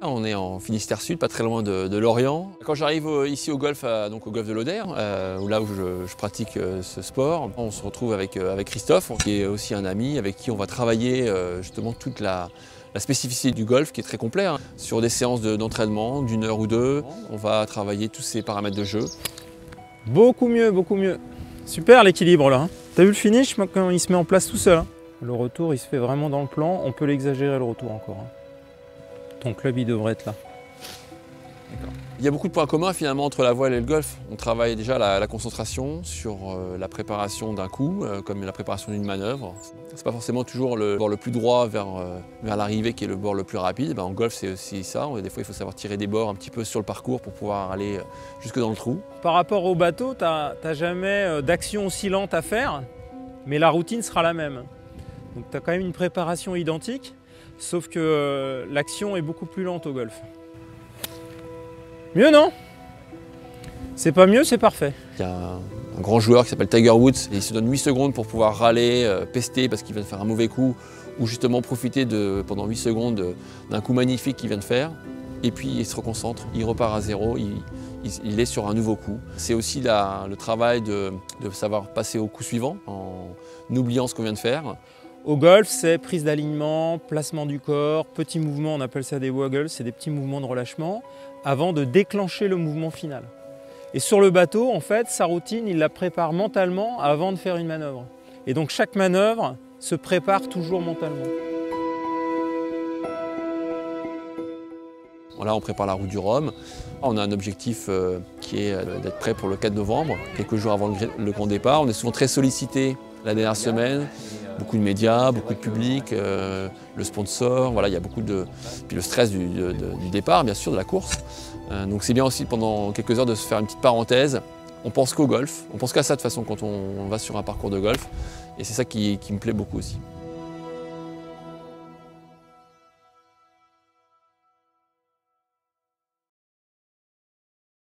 On est en Finistère Sud, pas très loin de Lorient. Quand j'arrive ici au golf, donc au golf de l'Oder, là où je pratique ce sport, on se retrouve avec Christophe, qui est aussi un ami, avec qui on va travailler justement toute la spécificité du golf qui est très complet. Sur des séances d'entraînement d'une heure ou deux, on va travailler tous ces paramètres de jeu. Beaucoup mieux, beaucoup mieux. Super l'équilibre là. T'as vu le finish quand il se met en place tout seul. Le retour il se fait vraiment dans le plan, on peut l'exagérer le retour encore. Ton club il devrait être là. Il y a beaucoup de points communs finalement entre la voile et le golf. On travaille déjà la concentration sur la préparation d'un coup, comme la préparation d'une manœuvre. C'est pas forcément toujours le bord le plus droit vers l'arrivée qui est le bord le plus rapide. En golf c'est aussi ça. Des fois il faut savoir tirer des bords un petit peu sur le parcours pour pouvoir aller jusque dans le trou. Par rapport au bateau, t'as jamais d'action oscillante à faire, mais la routine sera la même. Donc tu as quand même une préparation identique, sauf que l'action est beaucoup plus lente au golf. Mieux non? C'est pas mieux, c'est parfait. Il y a un grand joueur qui s'appelle Tiger Woods, et il se donne 8 secondes pour pouvoir râler, pester parce qu'il vient de faire un mauvais coup, ou justement profiter pendant 8 secondes d'un coup magnifique qu'il vient de faire, et puis il se reconcentre, il repart à zéro, il est sur un nouveau coup. C'est aussi le travail de savoir passer au coup suivant, en oubliant ce qu'on vient de faire. Au golf, c'est prise d'alignement, placement du corps, petits mouvements, on appelle ça des woggles, c'est des petits mouvements de relâchement, avant de déclencher le mouvement final. Et sur le bateau, en fait, sa routine, il la prépare mentalement avant de faire une manœuvre. Et donc chaque manœuvre se prépare toujours mentalement. Là, on prépare la route du Rhum. On a un objectif qui est d'être prêt pour le 4 novembre, quelques jours avant le grand départ. On est souvent très sollicité la dernière semaine. Beaucoup de médias, beaucoup de public, le sponsor, voilà, il y a beaucoup de... Puis le stress du départ, bien sûr, de la course. Donc c'est bien aussi pendant quelques heures de se faire une petite parenthèse. On pense qu'au golf, on pense qu'à ça de toute façon quand on va sur un parcours de golf. Et c'est ça qui me plaît beaucoup aussi.